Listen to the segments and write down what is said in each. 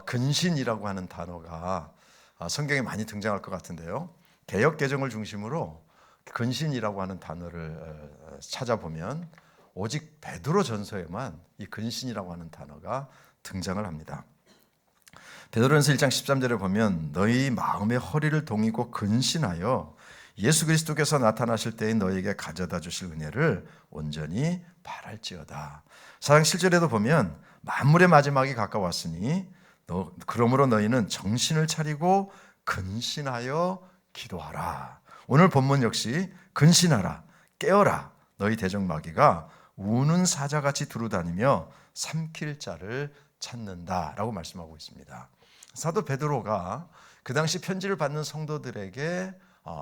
근신이라고 하는 단어가 성경에 많이 등장할 것 같은데요. 개역 개정을 중심으로 근신이라고 하는 단어를 찾아보면 오직 베드로 전서에만 이 근신이라고 하는 단어가 등장을 합니다. 베드로전서 1장 13절에 보면 너희 마음의 허리를 동이고 근신하여 예수 그리스도께서 나타나실 때에 너희에게 가져다 주실 은혜를 온전히 바랄지어다. 4장 7절에도 보면 만물의 마지막이 가까웠으니 그러므로 너희는 정신을 차리고 근신하여 기도하라. 오늘 본문 역시 근신하라, 깨어라. 너희 대적마귀가 우는 사자같이 두루다니며 삼킬 자를 찾는다라고 말씀하고 있습니다. 사도 베드로가 그 당시 편지를 받는 성도들에게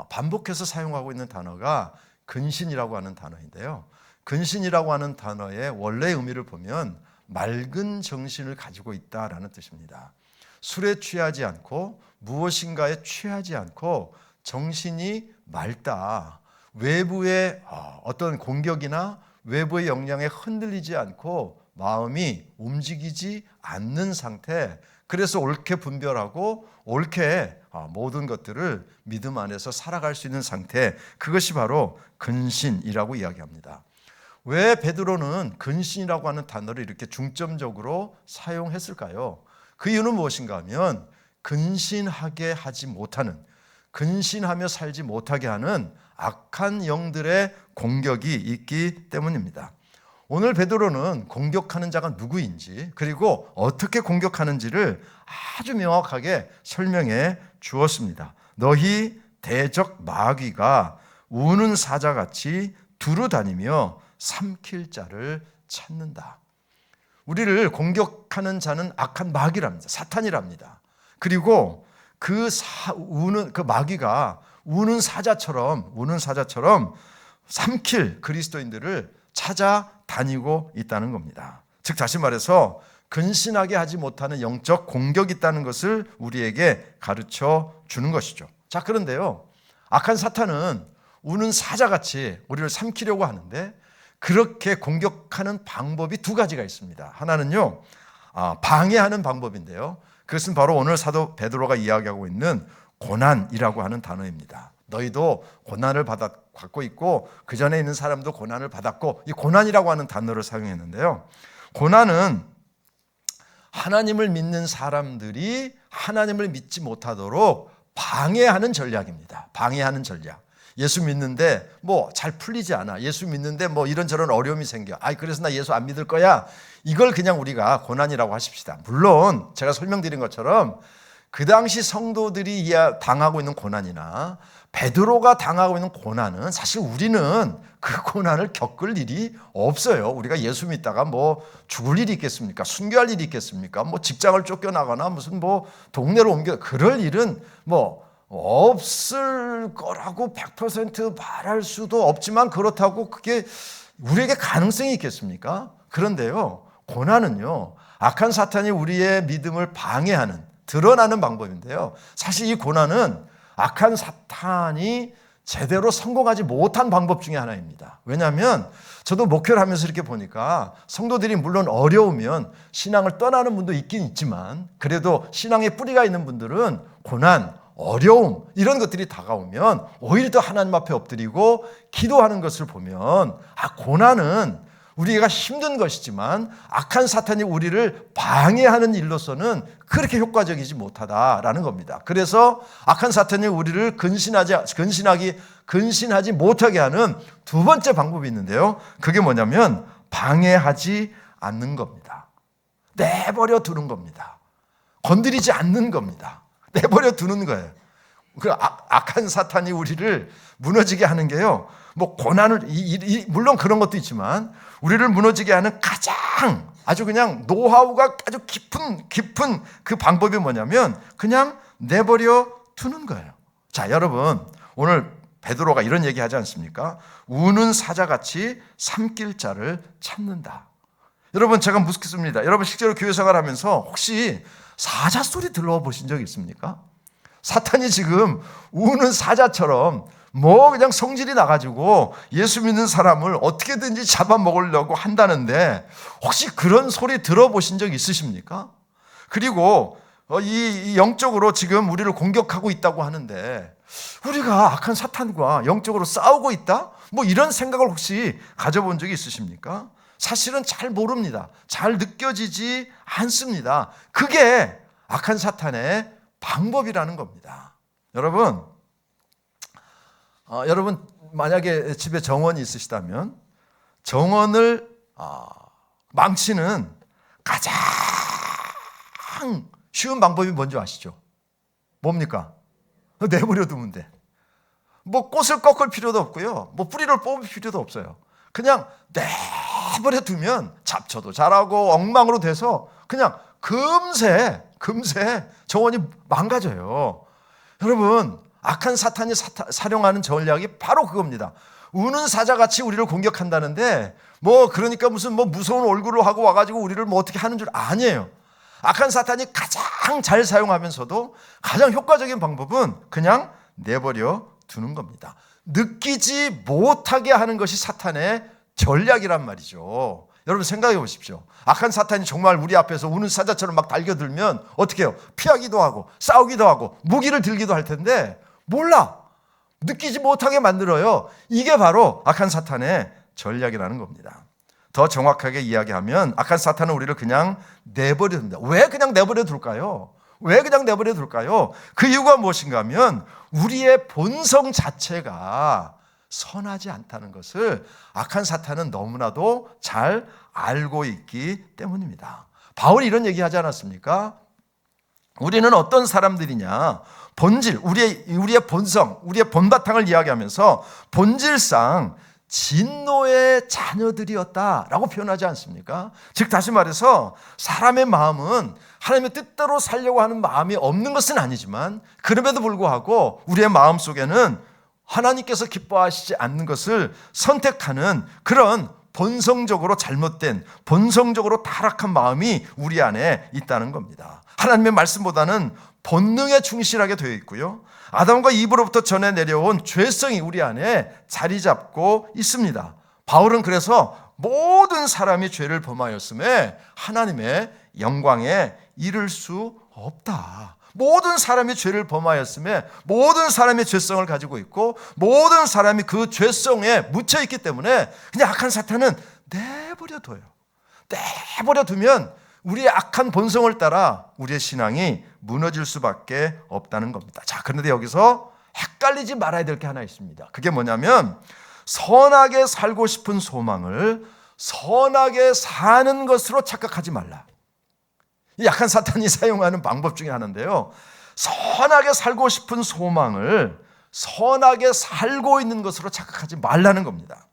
반복해서 사용하고 있는 단어가 근신이라고 하는 단어인데요. 근신이라고 하는 단어의 원래의 의미를 보면 맑은 정신을 가지고 있다라는 뜻입니다. 술에 취하지 않고 무엇인가에 취하지 않고 정신이 맑다. 외부의 어떤 공격이나 외부의 영향에 흔들리지 않고 마음이 움직이지 않는 상태. 그래서 옳게 분별하고 옳게 모든 것들을 믿음 안에서 살아갈 수 있는 상태. 그것이 바로 근신이라고 이야기합니다. 왜 베드로는 근신이라고 하는 단어를 이렇게 중점적으로 사용했을까요? 그 이유는 무엇인가 하면 근신하게 하지 못하는, 근신하며 살지 못하게 하는 악한 영들의 공격이 있기 때문입니다. 오늘 베드로는 공격하는 자가 누구인지 그리고 어떻게 공격하는지를 아주 명확하게 설명해 주었습니다. 너희 대적 마귀가 우는 사자같이 두루다니며 삼킬 자를 찾는다. 우리를 공격하는 자는 악한 마귀랍니다. 사탄이랍니다. 그리고 그 마귀가 우는 사자처럼 삼킬 그리스도인들을 찾아다니고 있다는 겁니다. 즉 다시 말해서 근신하게 하지 못하는 영적 공격이 있다는 것을 우리에게 가르쳐 주는 것이죠. 자, 그런데요, 악한 사탄은 우는 사자같이 우리를 삼키려고 하는데 그렇게 공격하는 방법이 두 가지가 있습니다. 하나는요, 방해하는 방법인데요. 그것은 바로 오늘 사도 베드로가 이야기하고 있는 고난이라고 하는 단어입니다. 너희도 고난을 받고 있고 그 전에 있는 사람도 고난을 받았고, 이 고난이라고 하는 단어를 사용했는데요. 고난은 하나님을 믿는 사람들이 하나님을 믿지 못하도록 방해하는 전략입니다. 방해하는 전략. 예수 믿는데 잘 풀리지 않아. 예수 믿는데 이런저런 어려움이 생겨. 그래서 나 예수 안 믿을 거야. 이걸 그냥 우리가 고난이라고 하십시다. 물론 제가 설명드린 것처럼 그 당시 성도들이 당하고 있는 고난이나 베드로가 당하고 있는 고난은 사실 우리는 그 고난을 겪을 일이 없어요. 우리가 예수 믿다가 죽을 일이 있겠습니까? 순교할 일이 있겠습니까? 직장을 쫓겨나거나 무슨 동네로 옮겨, 그럴 일은 없을 거라고 100% 말할 수도 없지만, 그렇다고 그게 우리에게 가능성이 있겠습니까? 그런데요, 고난은요, 악한 사탄이 우리의 믿음을 방해하는, 드러나는 방법인데요. 사실 이 고난은 악한 사탄이 제대로 성공하지 못한 방법 중에 하나입니다. 왜냐하면 저도 목회를 하면서 이렇게 보니까 성도들이 물론 어려우면 신앙을 떠나는 분도 있긴 있지만, 그래도 신앙에 뿌리가 있는 분들은 고난, 어려움 이런 것들이 다가오면 오히려 더 하나님 앞에 엎드리고 기도하는 것을 보면 고난은 우리가 힘든 것이지만 악한 사탄이 우리를 방해하는 일로서는 그렇게 효과적이지 못하다라는 겁니다. 그래서 악한 사탄이 우리를 근신하지 못하게 하는 두 번째 방법이 있는데요. 그게 뭐냐면 방해하지 않는 겁니다. 내버려 두는 겁니다. 건드리지 않는 겁니다. 내버려 두는 거예요. 그 악한 사탄이 우리를 무너지게 하는 게요, 고난을, 물론 그런 것도 있지만 우리를 무너지게 하는 가장 아주 그냥 노하우가 아주 깊은 그 방법이 뭐냐면 그냥 내버려 두는 거예요. 자, 여러분, 오늘 베드로가 이런 얘기 하지 않습니까? 우는 사자같이 삼킬 자를 찾는다. 여러분, 제가 묻습니다. 여러분, 실제로 교회 생활하면서 혹시 사자 소리 들어보신 적 있습니까? 사탄이 지금 우는 사자처럼 그냥 성질이 나가지고 예수 믿는 사람을 어떻게든지 잡아먹으려고 한다는데, 혹시 그런 소리 들어보신 적 있으십니까? 그리고 이 영적으로 지금 우리를 공격하고 있다고 하는데 우리가 악한 사탄과 영적으로 싸우고 있다? 뭐 이런 생각을 혹시 가져본 적이 있으십니까? 사실은 잘 모릅니다. 잘 느껴지지 않습니다. 그게 악한 사탄의 방법이라는 겁니다. 여러분 만약에 집에 정원이 있으시다면 정원을 망치는 가장 쉬운 방법이 뭔지 아시죠? 뭡니까? 내버려 두면 돼. 뭐 꽃을 꺾을 필요도 없고요. 뭐 뿌리를 뽑을 필요도 없어요. 그냥 내버려 두면 잡초도 자라고 엉망으로 돼서 그냥 금세 정원이 망가져요. 여러분, 악한 사탄이 사용하는 전략이 바로 그겁니다. 우는 사자같이 우리를 공격한다는데 그러니까 무슨 무서운 얼굴을 하고 와가지고 우리를 어떻게 하는 줄 아니에요. 악한 사탄이 가장 잘 사용하면서도 가장 효과적인 방법은 그냥 내버려 두는 겁니다. 느끼지 못하게 하는 것이 사탄의 전략이란 말이죠. 여러분 생각해 보십시오. 악한 사탄이 정말 우리 앞에서 우는 사자처럼 막 달겨들면 어떻게 해요? 피하기도 하고 싸우기도 하고 무기를 들기도 할 텐데 몰라. 느끼지 못하게 만들어요. 이게 바로 악한 사탄의 전략이라는 겁니다. 더 정확하게 이야기하면 악한 사탄은 우리를 그냥 내버려 둡니다. 왜 그냥 내버려 둘까요? 왜 그냥 내버려 둘까요? 그 이유가 무엇인가 하면 우리의 본성 자체가 선하지 않다는 것을 악한 사탄은 너무나도 잘 알고 있기 때문입니다. 바울이 이런 얘기 하지 않았습니까? 우리는 어떤 사람들이냐? 본질, 우리의 본성, 우리의 본바탕을 이야기하면서 본질상 진노의 자녀들이었다라고 표현하지 않습니까? 즉 다시 말해서 사람의 마음은 하나님의 뜻대로 살려고 하는 마음이 없는 것은 아니지만 그럼에도 불구하고 우리의 마음 속에는 하나님께서 기뻐하시지 않는 것을 선택하는 그런 본성적으로 잘못된, 본성적으로 타락한 마음이 우리 안에 있다는 겁니다. 하나님의 말씀보다는 본능에 충실하게 되어 있고요. 아담과 이브로부터 전해 내려온 죄성이 우리 안에 자리 잡고 있습니다. 바울은 그래서 모든 사람이 죄를 범하였음에 하나님의 영광에 이를 수 없다. 모든 사람이 죄를 범하였음에 모든 사람이 죄성을 가지고 있고 모든 사람이 그 죄성에 묻혀 있기 때문에 그냥 악한 사탄은 내버려 둬요. 내버려 두면 우리의 악한 본성을 따라 우리의 신앙이 무너질 수밖에 없다는 겁니다. 자, 그런데 여기서 헷갈리지 말아야 될 게 하나 있습니다. 그게 뭐냐면 선하게 살고 싶은 소망을 선하게 사는 것으로 착각하지 말라. 이 약한 사탄이 사용하는 방법 중에 하나인데요. 선하게 살고 싶은 소망을 선하게 살고 있는 것으로 착각하지 말라는 겁니다.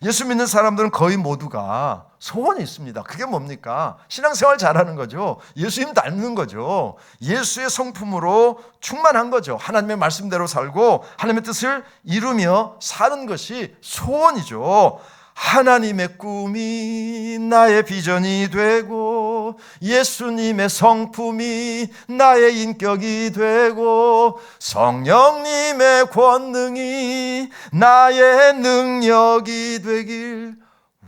예수 믿는 사람들은 거의 모두가 소원이 있습니다. 그게 뭡니까? 신앙생활 잘하는 거죠. 예수님 닮는 거죠. 예수의 성품으로 충만한 거죠. 하나님의 말씀대로 살고 하나님의 뜻을 이루며 사는 것이 소원이죠. 하나님의 꿈이 나의 비전이 되고 예수님의 성품이 나의 인격이 되고 성령님의 권능이 나의 능력이 되길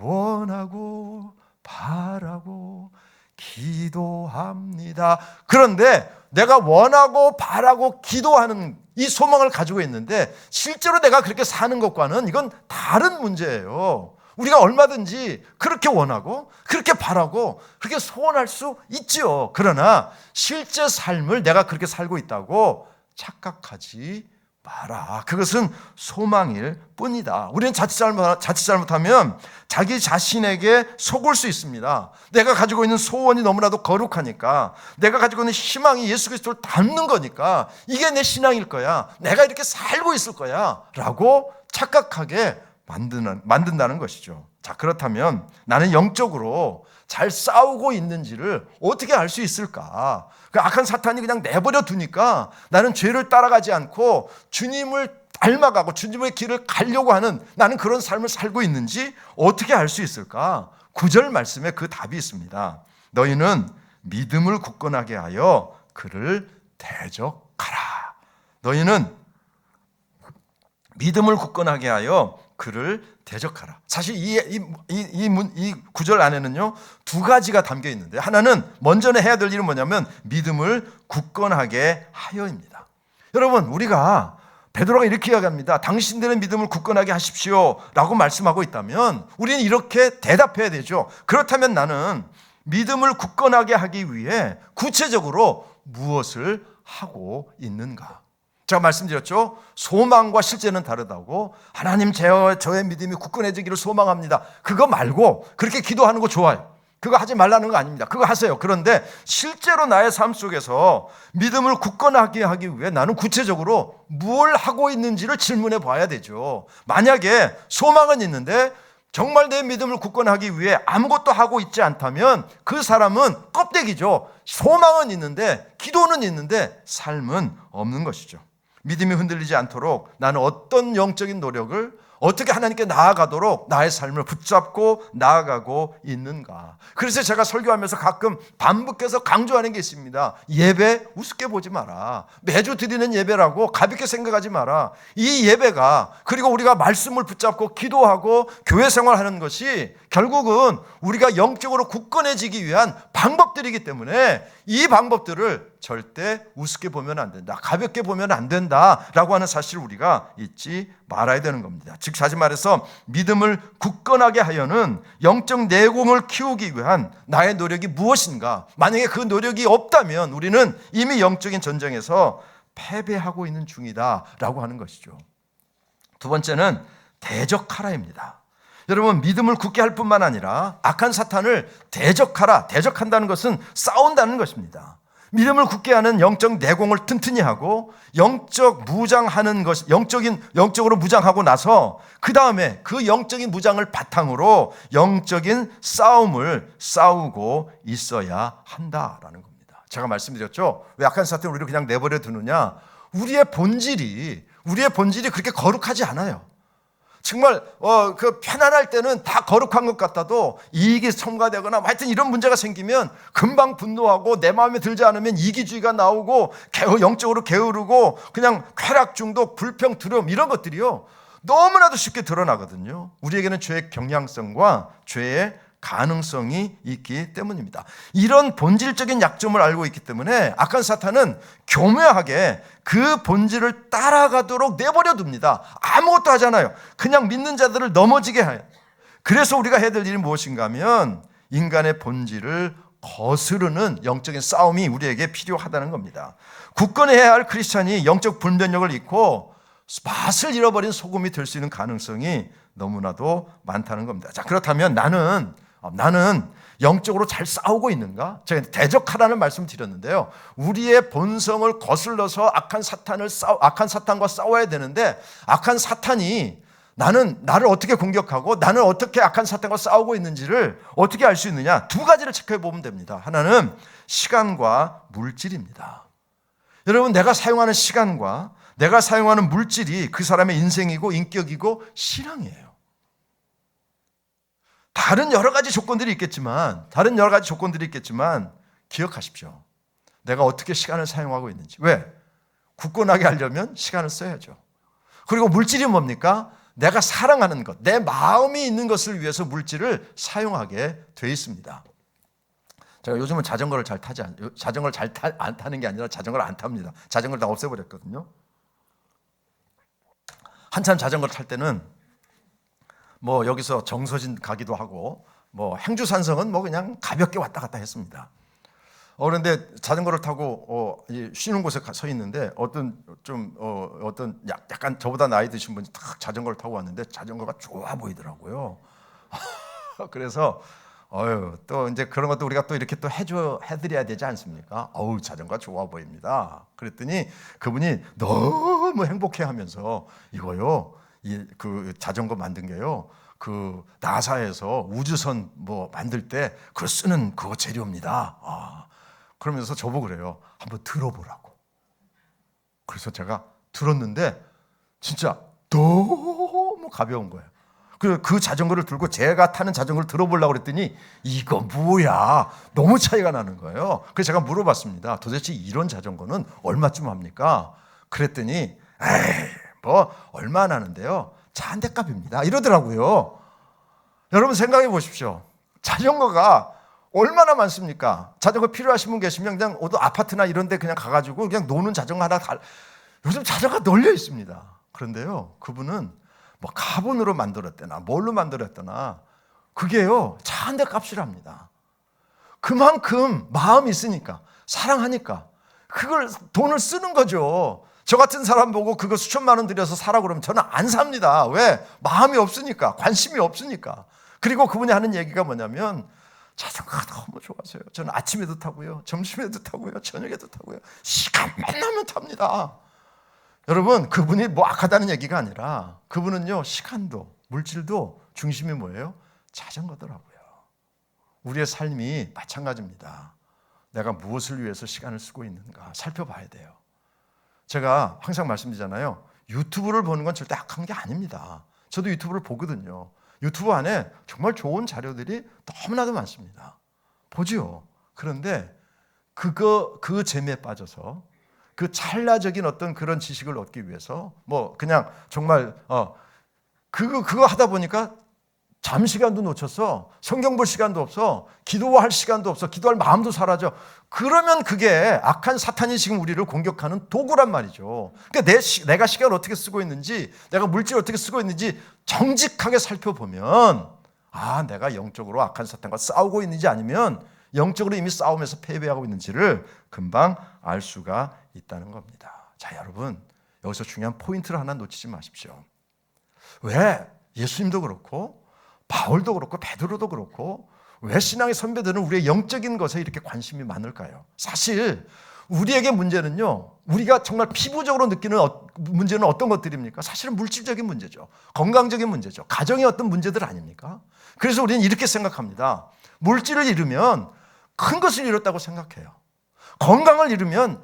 원하고 바라고 기도합니다. 그런데 내가 원하고 바라고 기도하는 이 소망을 가지고 있는데 실제로 내가 그렇게 사는 것과는 이건 다른 문제예요. 우리가 얼마든지 그렇게 원하고 그렇게 바라고 그렇게 소원할 수 있지요. 그러나 실제 삶을 내가 그렇게 살고 있다고 착각하지 마라. 그것은 소망일 뿐이다. 우리는 자칫 잘못하면 자기 자신에게 속을 수 있습니다. 내가 가지고 있는 소원이 너무나도 거룩하니까, 내가 가지고 있는 희망이 예수 그리스도를 닮는 거니까 이게 내 신앙일 거야, 내가 이렇게 살고 있을 거야 라고 착각하게 만든다는 것이죠. 자, 그렇다면 나는 영적으로 잘 싸우고 있는지를 어떻게 알 수 있을까? 그 악한 사탄이 그냥 내버려 두니까 나는 죄를 따라가지 않고 주님을 닮아가고 주님의 길을 가려고 하는, 나는 그런 삶을 살고 있는지 어떻게 알 수 있을까? 9절 말씀에 그 답이 있습니다. 너희는 믿음을 굳건하게 하여 그를 대적하라. 너희는 믿음을 굳건하게 하여 그를 대적하라. 사실 이 구절 안에는요, 두 가지가 담겨 있는데, 하나는 먼저는 해야 될 일은 뭐냐면 믿음을 굳건하게 하여입니다. 여러분, 우리가 베드로가 이렇게 이야기합니다. 당신들의 믿음을 굳건하게 하십시오 라고 말씀하고 있다면 우리는 이렇게 대답해야 되죠. 그렇다면 나는 믿음을 굳건하게 하기 위해 구체적으로 무엇을 하고 있는가? 제가 말씀드렸죠. 소망과 실제는 다르다고. 하나님, 저의 믿음이 굳건해지기를 소망합니다. 그거 말고 그렇게 기도하는 거 좋아요. 그거 하지 말라는 거 아닙니다. 그거 하세요. 그런데 실제로 나의 삶 속에서 믿음을 굳건하게 하기 위해 나는 구체적으로 뭘 하고 있는지를 질문해 봐야 되죠. 만약에 소망은 있는데 정말 내 믿음을 굳건하기 위해 아무것도 하고 있지 않다면 그 사람은 껍데기죠. 소망은 있는데, 기도는 있는데 삶은 없는 것이죠. 믿음이 흔들리지 않도록 나는 어떤 영적인 노력을, 어떻게 하나님께 나아가도록 나의 삶을 붙잡고 나아가고 있는가. 그래서 제가 설교하면서 가끔 반복해서 강조하는 게 있습니다. 예배 우습게 보지 마라. 매주 드리는 예배라고 가볍게 생각하지 마라. 이 예배가, 그리고 우리가 말씀을 붙잡고 기도하고 교회 생활하는 것이 결국은 우리가 영적으로 굳건해지기 위한 방법들이기 때문에 이 방법들을 절대 우습게 보면 안 된다, 가볍게 보면 안 된다라고 하는 사실을 우리가 잊지 말아야 되는 겁니다. 즉 다시 말해서 믿음을 굳건하게 하여는 영적 내공을 키우기 위한 나의 노력이 무엇인가. 만약에 그 노력이 없다면 우리는 이미 영적인 전쟁에서 패배하고 있는 중이다라고 하는 것이죠. 두 번째는 대적하라입니다. 여러분, 믿음을 굳게 할 뿐만 아니라 악한 사탄을 대적하라. 대적한다는 것은 싸운다는 것입니다. 믿음을 굳게 하는 영적 내공을 튼튼히 하고 영적 무장하는 것, 영적으로 무장하고 나서 그 다음에 그 영적인 무장을 바탕으로 영적인 싸움을 싸우고 있어야 한다라는 겁니다. 제가 말씀드렸죠. 왜 악한 사탄을 우리를 그냥 내버려 두느냐? 우리의 본질이 그렇게 거룩하지 않아요. 정말 그 편안할 때는 다 거룩한 것 같아도 이익이 첨가되거나 하여튼 이런 문제가 생기면 금방 분노하고 내 마음에 들지 않으면 이기주의가 나오고 영적으로 게으르고 그냥 쾌락 중독, 불평, 두려움 이런 것들이요 너무나도 쉽게 드러나거든요. 우리에게는 죄의 경향성과 죄의 가능성이 있기 때문입니다. 이런 본질적인 약점을 알고 있기 때문에 악한 사탄은 교묘하게 그 본질을 따라가도록 내버려 둡니다. 아무것도 하잖아요. 그냥 믿는 자들을 넘어지게 해요. 그래서 우리가 해야 될 일이 무엇인가 하면 인간의 본질을 거스르는 영적인 싸움이 우리에게 필요하다는 겁니다. 굳건해야 할 크리스찬이 영적 분별력을 잃고 맛을 잃어버린 소금이 될 수 있는 가능성이 너무나도 많다는 겁니다. 자, 그렇다면 나는 영적으로 잘 싸우고 있는가? 제가 대적하라는 말씀을 드렸는데요. 우리의 본성을 거슬러서 악한 사탄과 싸워야 되는데 악한 사탄이 나를 어떻게 공격하고 나는 어떻게 악한 사탄과 싸우고 있는지를 어떻게 알 수 있느냐? 두 가지를 체크해 보면 됩니다. 하나는 시간과 물질입니다. 여러분, 내가 사용하는 시간과 내가 사용하는 물질이 그 사람의 인생이고 인격이고 신앙이에요. 다른 여러 가지 조건들이 있겠지만 기억하십시오. 내가 어떻게 시간을 사용하고 있는지. 왜? 굳건하게 하려면 시간을 써야죠. 그리고 물질이 뭡니까? 내가 사랑하는 것, 내 마음이 있는 것을 위해서 물질을 사용하게 돼 있습니다. 제가 요즘은 자전거를 잘 안 타는 게 아니라 자전거를 안 탑니다. 자전거를 다 없애버렸거든요. 한참 자전거를 탈 때는 뭐 여기서 정서진 가기도 하고 뭐 행주산성은 뭐 그냥 가볍게 왔다 갔다 했습니다. 그런데 자전거를 타고 쉬는 곳에 서 있는데 어떤 약간 저보다 나이 드신 분이 딱 자전거를 타고 왔는데 자전거가 좋아 보이더라고요. 그래서 또 이제 그런 것도 우리가 또 이렇게 또 해드려야 되지 않습니까? 자전거가 좋아 보입니다. 그랬더니 그분이 너무 행복해하면서 이거요. 그 자전거 만든 게요. 그 나사에서 우주선 뭐 만들 때 그거 쓰는 그거 재료입니다. 그러면서 저보고 그래요. 한번 들어보라고. 그래서 제가 들었는데 진짜 너무 가벼운 거예요. 그 자전거를 들고 제가 타는 자전거를 들어보려고 그랬더니 이거 뭐야? 너무 차이가 나는 거예요. 그래서 제가 물어봤습니다. 도대체 이런 자전거는 얼마쯤 합니까? 그랬더니 뭐 얼마 안 하는데요. 차 한 대 값입니다. 이러더라고요. 여러분 생각해 보십시오. 자전거가 얼마나 많습니까? 자전거 필요하신 분 계시면 그냥 어디 아파트나 이런 데 그냥 가가지고 그냥 노는 자전거 하나 요즘 자전거가 널려 있습니다. 그런데요, 그분은 뭐 카본으로 만들었대나 뭘로 만들었대나 그게요, 차 한 대 값이랍니다. 그만큼 마음이 있으니까, 사랑하니까 그걸 돈을 쓰는 거죠. 저 같은 사람 보고 그거 수천만 원 들여서 사라고 그러면 저는 안 삽니다. 왜? 마음이 없으니까, 관심이 없으니까. 그리고 그분이 하는 얘기가 뭐냐면 자전거가 너무 좋아서요. 저는 아침에도 타고요, 점심에도 타고요, 저녁에도 타고요. 시간만 나면 탑니다. 여러분, 그분이 뭐 악하다는 얘기가 아니라 그분은요, 시간도 물질도 중심이 뭐예요? 자전거더라고요. 우리의 삶이 마찬가지입니다. 내가 무엇을 위해서 시간을 쓰고 있는가 살펴봐야 돼요. 제가 항상 말씀드리잖아요. 유튜브를 보는 건 절대 악한 게 아닙니다. 저도 유튜브를 보거든요. 유튜브 안에 정말 좋은 자료들이 너무나도 많습니다. 보지요. 그런데 그 재미에 빠져서 그 찰나적인 어떤 그런 지식을 얻기 위해서 뭐 그냥 정말 그거 하다 보니까 잠 시간도 놓쳤어. 성경 볼 시간도 없어. 기도할 시간도 없어. 기도할 마음도 사라져. 그러면 그게 악한 사탄이 지금 우리를 공격하는 도구란 말이죠. 그러니까 내가 시간을 어떻게 쓰고 있는지, 내가 물질을 어떻게 쓰고 있는지 정직하게 살펴보면 내가 영적으로 악한 사탄과 싸우고 있는지 아니면 영적으로 이미 싸움에서 패배하고 있는지를 금방 알 수가 있다는 겁니다. 자, 여러분, 여기서 중요한 포인트를 하나 놓치지 마십시오. 왜 예수님도 그렇고 바울도 그렇고 베드로도 그렇고 왜 신앙의 선배들은 우리의 영적인 것에 이렇게 관심이 많을까요? 사실 우리에게 문제는요, 우리가 정말 피부적으로 느끼는 문제는 어떤 것들입니까? 사실은 물질적인 문제죠. 건강적인 문제죠. 가정의 어떤 문제들 아닙니까? 그래서 우리는 이렇게 생각합니다. 물질을 잃으면 큰 것을 잃었다고 생각해요. 건강을 잃으면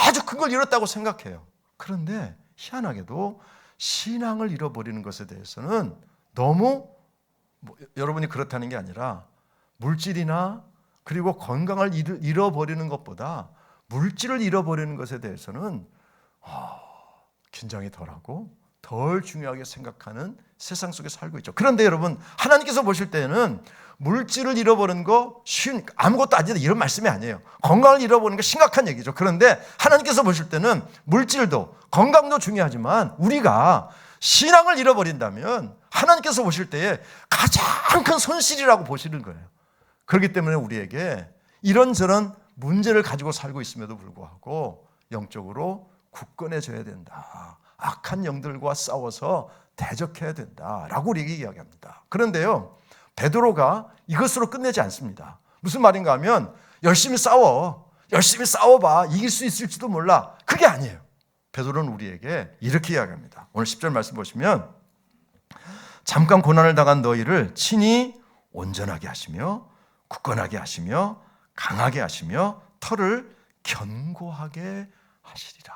아주 큰 걸 잃었다고 생각해요. 그런데 희한하게도 신앙을 잃어버리는 것에 대해서는 너무 여러분이 그렇다는 게 아니라 물질이나 그리고 건강을 잃어버리는 것보다 물질을 잃어버리는 것에 대해서는 긴장이 덜하고 덜 중요하게 생각하는 세상 속에 살고 있죠. 그런데 여러분, 하나님께서 보실 때는 물질을 잃어버리는 거 아무것도 아니다 이런 말씀이 아니에요. 건강을 잃어버리는 거 심각한 얘기죠. 그런데 하나님께서 보실 때는 물질도 건강도 중요하지만 우리가 신앙을 잃어버린다면 하나님께서 보실 때에 가장 큰 손실이라고 보시는 거예요. 그렇기 때문에 우리에게 이런저런 문제를 가지고 살고 있음에도 불구하고 영적으로 굳건해져야 된다. 악한 영들과 싸워서 대적해야 된다라고 우리에게 이야기합니다. 그런데요, 베드로가 이것으로 끝내지 않습니다. 무슨 말인가 하면 열심히 싸워봐. 이길 수 있을지도 몰라. 그게 아니에요. 베드로는 우리에게 이렇게 이야기합니다. 오늘 10절 말씀 보시면 잠깐 고난을 당한 너희를 친히 온전하게 하시며 굳건하게 하시며 강하게 하시며 털을 견고하게 하시리라.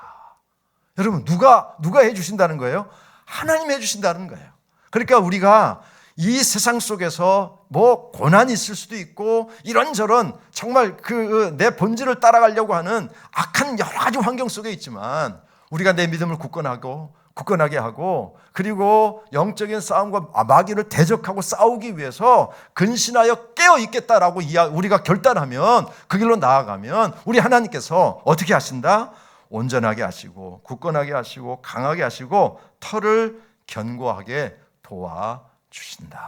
여러분, 누가 해주신다는 거예요? 하나님이 해주신다는 거예요. 그러니까 우리가 이 세상 속에서 뭐 고난이 있을 수도 있고 이런저런 정말 내 본질을 따라가려고 하는 악한 여러 가지 환경 속에 있지만 우리가 내 믿음을 굳건하게 하고 그리고 영적인 싸움과 마귀를 대적하고 싸우기 위해서 근신하여 깨어 있겠다라고 우리가 결단하면 그 길로 나아가면 우리 하나님께서 어떻게 하신다? 온전하게 하시고 굳건하게 하시고 강하게 하시고 털을 견고하게 도와주신다.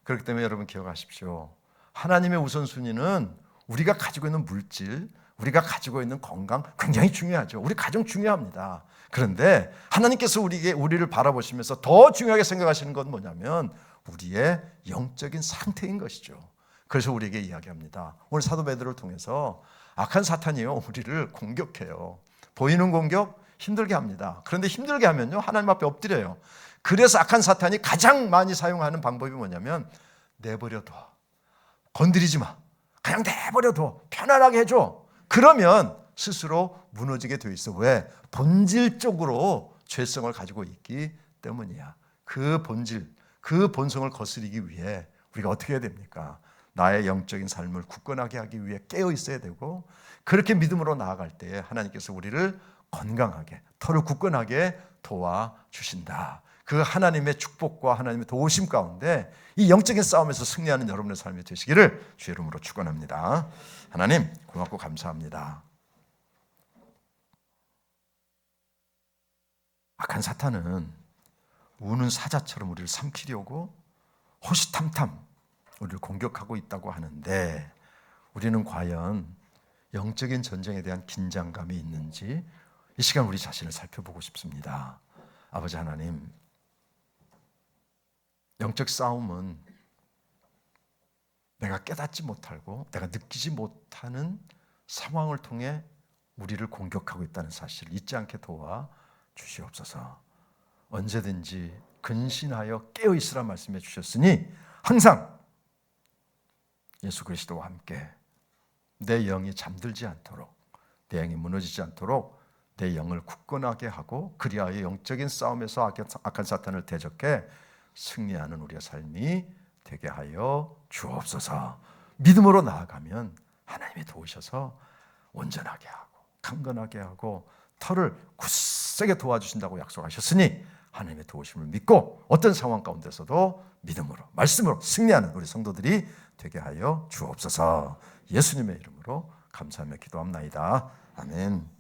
그렇기 때문에 여러분 기억하십시오. 하나님의 우선순위는 우리가 가지고 있는 물질, 우리가 가지고 있는 건강 굉장히 중요하죠. 우리 가정 중요합니다. 그런데 하나님께서 우리를 바라보시면서 더 중요하게 생각하시는 건 뭐냐면 우리의 영적인 상태인 것이죠. 그래서 우리에게 이야기합니다. 오늘 사도 베드로를 통해서 악한 사탄이요, 우리를 공격해요. 보이는 공격 힘들게 합니다. 그런데 힘들게 하면요, 하나님 앞에 엎드려요. 그래서 악한 사탄이 가장 많이 사용하는 방법이 뭐냐면 내버려둬. 건드리지 마. 그냥 내버려둬. 편안하게 해줘. 그러면 스스로 무너지게 돼 있어. 왜? 본질적으로 죄성을 가지고 있기 때문이야. 그 본질, 그 본성을 거스르기 위해 우리가 어떻게 해야 됩니까? 나의 영적인 삶을 굳건하게 하기 위해 깨어 있어야 되고 그렇게 믿음으로 나아갈 때 하나님께서 우리를 건강하게, 털을 굳건하게 도와주신다. 그 하나님의 축복과 하나님의 도우심 가운데 이 영적인 싸움에서 승리하는 여러분의 삶이 되시기를 주의 이름으로 축원합니다. 하나님 고맙고 감사합니다. 악한 사탄은 우는 사자처럼 우리를 삼키려고 호시탐탐 우리를 공격하고 있다고 하는데 우리는 과연 영적인 전쟁에 대한 긴장감이 있는지 이 시간 우리 자신을 살펴보고 싶습니다. 아버지 하나님, 영적 싸움은 내가 깨닫지 못하고 내가 느끼지 못하는 상황을 통해 우리를 공격하고 있다는 사실을 잊지 않게 도와 주시옵소서. 언제든지 근신하여 깨어있으라 말씀해 주셨으니 항상 예수 그리스도와 함께 내 영이 잠들지 않도록, 내 영이 무너지지 않도록 내 영을 굳건하게 하고 그리하여 영적인 싸움에서 악한 사탄을 대적해 승리하는 우리의 삶이 되게 하여 주옵소서. 믿음으로 나아가면 하나님이 도우셔서 온전하게 하고 강건하게 하고 털을 굳세게 도와주신다고 약속하셨으니 하나님의 도우심을 믿고 어떤 상황 가운데서도 믿음으로 말씀으로 승리하는 우리 성도들이 되게 하여 주옵소서. 예수님의 이름으로 감사하며 기도합나이다. 아멘.